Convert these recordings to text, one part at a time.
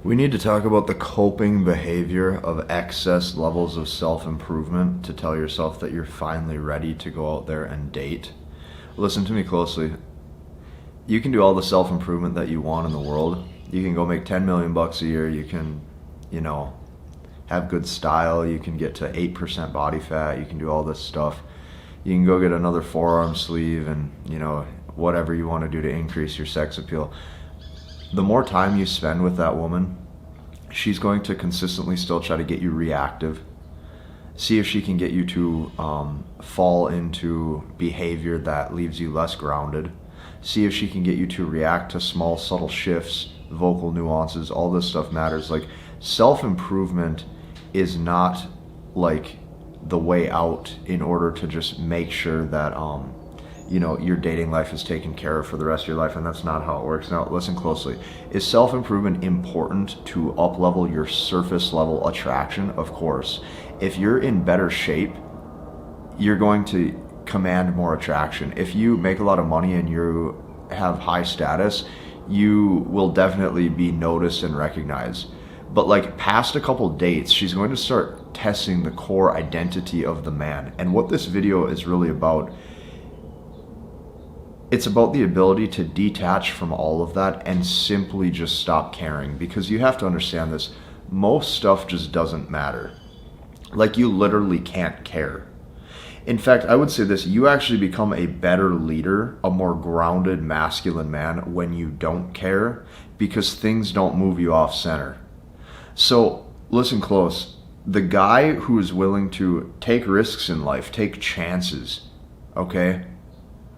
We need to talk about the coping behavior of excess levels of self-improvement to tell yourself that you're finally ready to go out there and date. Listen to me closely. You can do all the self-improvement that you want in the world. You can go make 10 million bucks a year. You can, have good style. You can get to 8% body fat. You can do all this stuff. You can go get another forearm sleeve and, whatever you want to do to increase your sex appeal. The more time you spend with that woman, she's going to consistently still try to get you reactive. See if she can get you to fall into behavior that leaves you less grounded. See if she can get you to react to small, subtle shifts, vocal nuances. All this stuff matters. Like, self-improvement is not like the way out in order to just make sure that your dating life is taken care of for the rest of your life, and that's not how it works. Now, listen closely. Is self-improvement important to up-level your surface-level attraction? Of course. If you're in better shape, you're going to command more attraction. If you make a lot of money and you have high status, you will definitely be noticed and recognized. But past a couple dates, she's going to start testing the core identity of the man. And what this video is really about, it's about the ability to detach from all of that and simply just stop caring. Because you have to understand this, most stuff just doesn't matter. You literally can't care. In fact, I would say this, you actually become a better leader, a more grounded masculine man when you don't care, because things don't move you off center. So listen close. The guy who is willing to take risks in life, take chances, okay?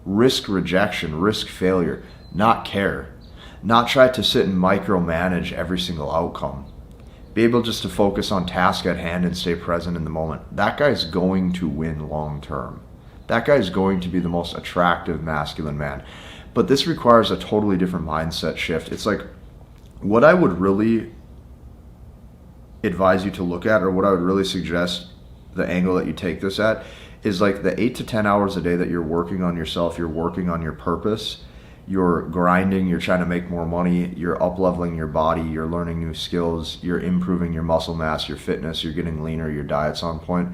Risk rejection, risk failure, not care, not try to sit and micromanage every single outcome. Be able just to focus on task at hand and stay present in the moment. That guy's going to win long term. That guy's going to be the most attractive masculine man. But this requires a totally different mindset shift. It's like, what I would really advise you to look at, or what I would really suggest the angle that you take this at, is the 8 to 10 hours a day that you're working on yourself, you're working on your purpose, you're grinding, you're trying to make more money, you're up-leveling your body, you're learning new skills, you're improving your muscle mass, your fitness, you're getting leaner, your diet's on point.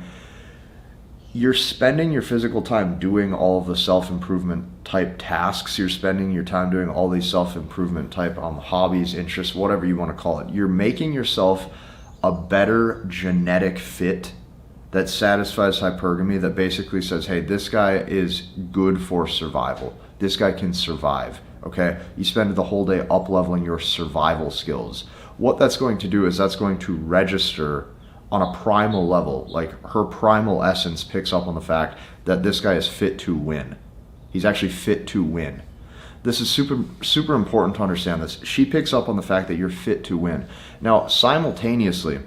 You're spending your physical time doing all of the self-improvement type tasks. You're spending your time doing all these self-improvement type hobbies, interests, whatever you want to call it. You're making yourself a better genetic fit that satisfies hypergamy, that basically says, hey, this guy is good for survival. This guy can survive, okay? You spend the whole day up-leveling your survival skills. What that's going to do is that's going to register on a primal level. Her primal essence picks up on the fact that this guy is fit to win. He's actually fit to win. This is super, super important to understand this. She picks up on the fact that you're fit to win. Now, simultaneously,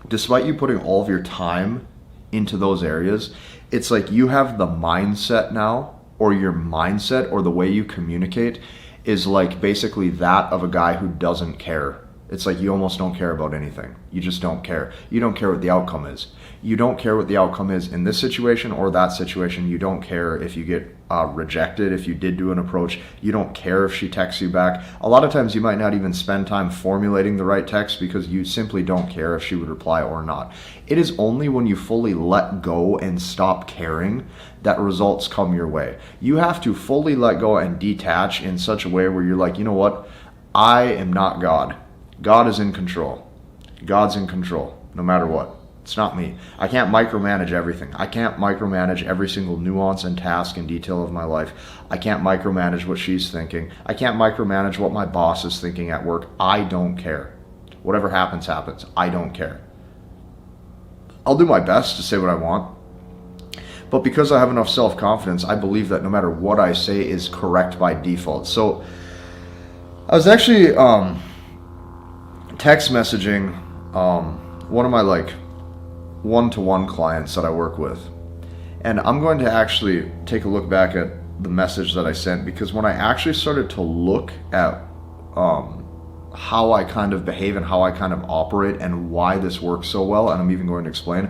despite you putting all of your time into those areas, it's like you have the mindset now, or your mindset or the way you communicate is basically that of a guy who doesn't care. It's like you almost don't care about anything. You just don't care. You don't care what the outcome is. You don't care what the outcome is in this situation or that situation. You don't care if you get rejected, if you did do an approach. You don't care if she texts you back. A lot of times you might not even spend time formulating the right text because you simply don't care if she would reply or not. It is only when you fully let go and stop caring that results come your way. You have to fully let go and detach in such a way where you're like, you know what? I am not God. God is in control. God's in control, no matter what. It's not me. I can't micromanage everything. I can't micromanage every single nuance and task and detail of my life. I can't micromanage what she's thinking. I can't micromanage what my boss is thinking at work. I don't care. Whatever happens, happens. I don't care. I'll do my best to say what I want. But because I have enough self-confidence, I believe that no matter what I say is correct by default. So I was actually text messaging one of my one-to-one clients that I work with, and I'm going to actually take a look back at the message that I sent, because when I actually started to look at how I kind of behave and how I kind of operate and why this works so well, and I'm even going to explain,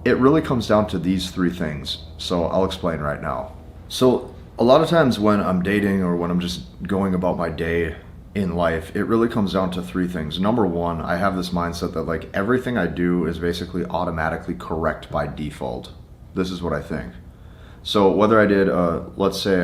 it really comes down to these three things. So I'll explain right now. So a lot of times when I'm dating or when I'm just going about my day, in life, it really comes down to three things. Number one, I have this mindset that like everything I do is basically automatically correct by default. This is what I think. So whether I did, let's say,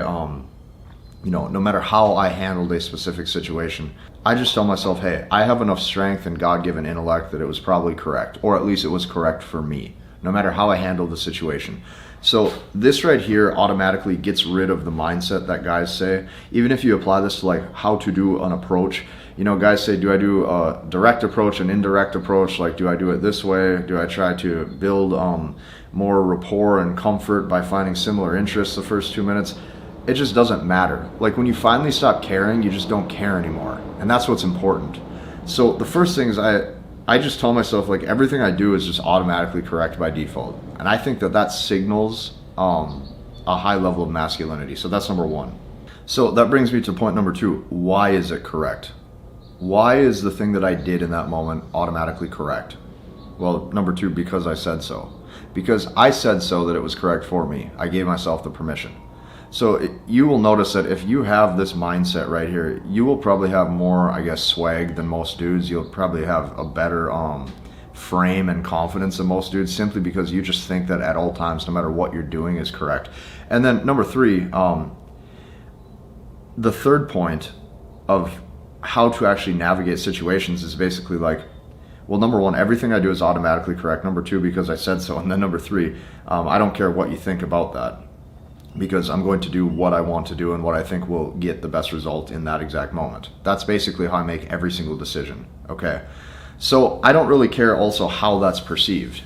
no matter how I handled a specific situation, I just tell myself, hey, I have enough strength and God-given intellect that it was probably correct, or at least it was correct for me, no matter how I handled the situation. So this right here automatically gets rid of the mindset that guys say. Even if you apply this to like how to do an approach, guys say, do I do a direct approach, an indirect approach? Like, do I do it this way? Do I try to build more rapport and comfort by finding similar interests the first 2 minutes? It just doesn't matter. Like when you finally stop caring, you just don't care anymore. And that's what's important. So the first thing is I just tell myself like everything I do is just automatically correct by default. And I think that signals a high level of masculinity. So that's number one. So that brings me to point number two. Why is it correct? Why is the thing that I did in that moment automatically correct? Well, number two, because I said so. Because I said so that it was correct for me. I gave myself the permission. So you will notice that if you have this mindset right here, you will probably have more, swag than most dudes. You'll probably have a better frame and confidence than most dudes, simply because you just think that at all times, no matter what you're doing, is correct. And then number three, the third point of how to actually navigate situations is basically like, well, number one, everything I do is automatically correct. Number two, because I said so. And then number three, I don't care what you think about that, because I'm going to do what I want to do and what I think will get the best result in that exact moment. That's basically how I make every single decision, okay? So I don't really care also how that's perceived.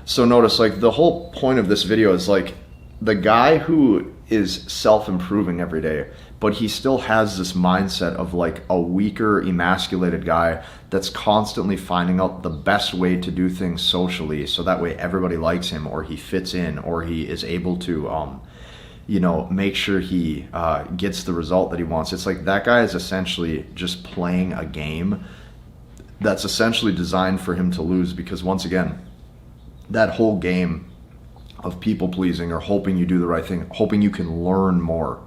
So notice, like, the whole point of this video is like the guy who is self-improving every day, but he still has this mindset of like a weaker, emasculated guy that's constantly finding out the best way to do things socially, so that way everybody likes him, or he fits in, or he is able to make sure he gets the result that he wants. It's like that guy is essentially just playing a game that's essentially designed for him to lose, because once again, that whole game of people pleasing, or hoping you do the right thing, hoping you can learn more,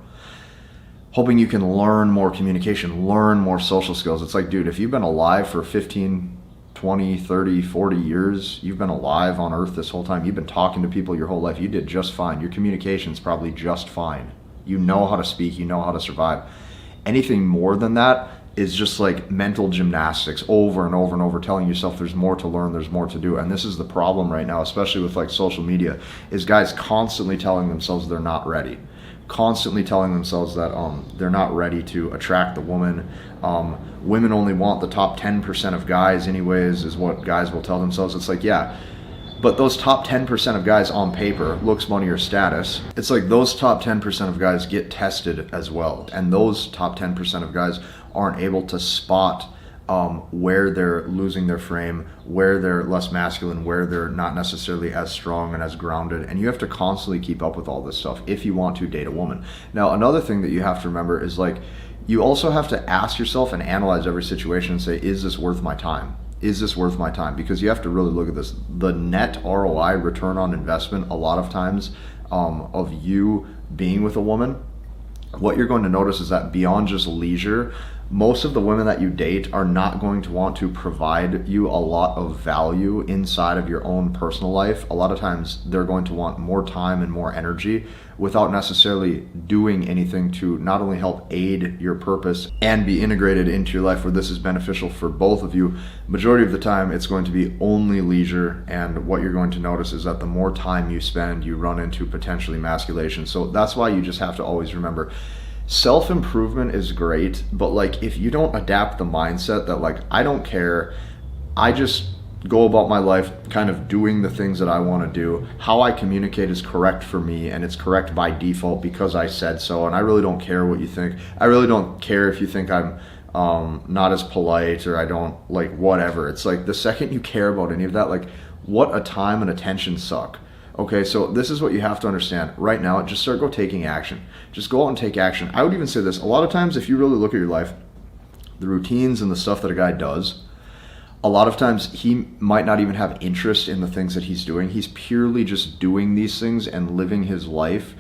communication, learn more social skills. It's like, dude, if you've been alive for 15, 20, 30, 40 years, you've been alive on earth this whole time, you've been talking to people your whole life, you did just fine. Your communication's probably just fine. You know how to speak, you know how to survive. Anything more than that is just like mental gymnastics over and over and over, telling yourself there's more to learn, there's more to do. And this is the problem right now, especially with like social media, is guys constantly telling themselves they're not ready, constantly telling themselves that they're not ready to attract the woman. Women only want the top 10% of guys anyways, is what guys will tell themselves. It's like, yeah, but those top 10% of guys on paper, looks, money, or status, it's like those top 10% of guys get tested as well. And those top 10% of guys aren't able to spot where they're losing their frame, where they're less masculine, where they're not necessarily as strong and as grounded. And you have to constantly keep up with all this stuff if you want to date a woman. Now, another thing that you have to remember is like, you also have to ask yourself and analyze every situation and say, is this worth my time? Is this worth my time? Because you have to really look at this. The net ROI, return on investment, a lot of times of you being with a woman, what you're going to notice is that beyond just leisure, most of the women that you date are not going to want to provide you a lot of value inside of your own personal life. A lot of times they're going to want more time and more energy without necessarily doing anything to not only help aid your purpose and be integrated into your life where this is beneficial for both of you. Majority of the time it's going to be only leisure, and what you're going to notice is that the more time you spend, you run into potential emasculation. So that's why you just have to always remember, self-improvement is great, but like if you don't adapt the mindset that like, I don't care, I just go about my life kind of doing the things that I want to do, how I communicate is correct for me, and it's correct by default because I said so, and I really don't care what you think. I really don't care if you think I'm not as polite, or I don't like whatever. It's like the second you care about any of that, like what a time and attention suck. Okay, so this is what you have to understand. Right now, just taking action. Just go out and take action. I would even say this. A lot of times, if you really look at your life, the routines and the stuff that a guy does, a lot of times he might not even have interest in the things that he's doing. He's purely just doing these things and living his life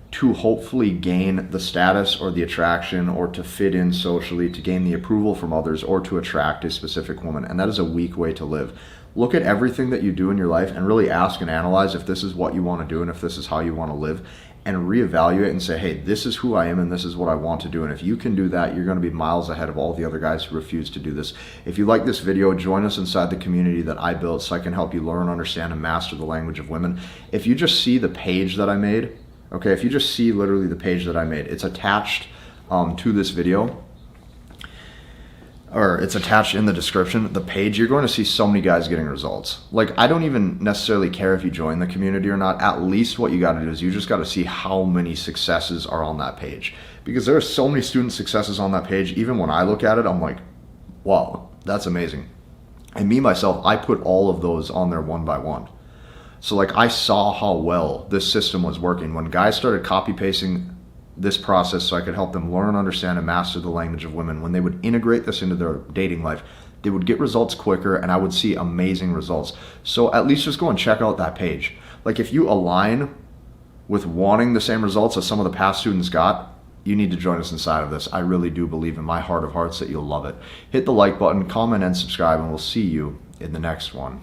to hopefully gain the status or the attraction or to fit in socially, to gain the approval from others, or to attract a specific woman. And that is a weak way to live. Look at everything that you do in your life and really ask and analyze if this is what you want to do and if this is how you want to live, and reevaluate and say, hey, this is who I am and this is what I want to do. And if you can do that, you're going to be miles ahead of all the other guys who refuse to do this. If you like this video, join us inside the community that I built so I can help you learn, understand, and master the language of women. If you just see the page that I made, okay, if you just see literally the page that I made, it's attached to this video, or it's attached in the description, the page, you're going to see so many guys getting results. Like, I don't even necessarily care if you join the community or not. At least what you got to do is you just got to see how many successes are on that page, because there are so many student successes on that page. Even when I look at it, I'm like, wow, that's amazing. And me, myself, I put all of those on there one by one. So like, I saw how well this system was working. When guys started copy pasting this process so I could help them learn, understand, and master the language of women, when they would integrate this into their dating life, they would get results quicker, and I would see amazing results. So at least just go and check out that page. Like, if you align with wanting the same results as some of the past students got, you need to join us inside of this. I really do believe in my heart of hearts that you'll love it. Hit the like button, comment, and subscribe, and we'll see you in the next one.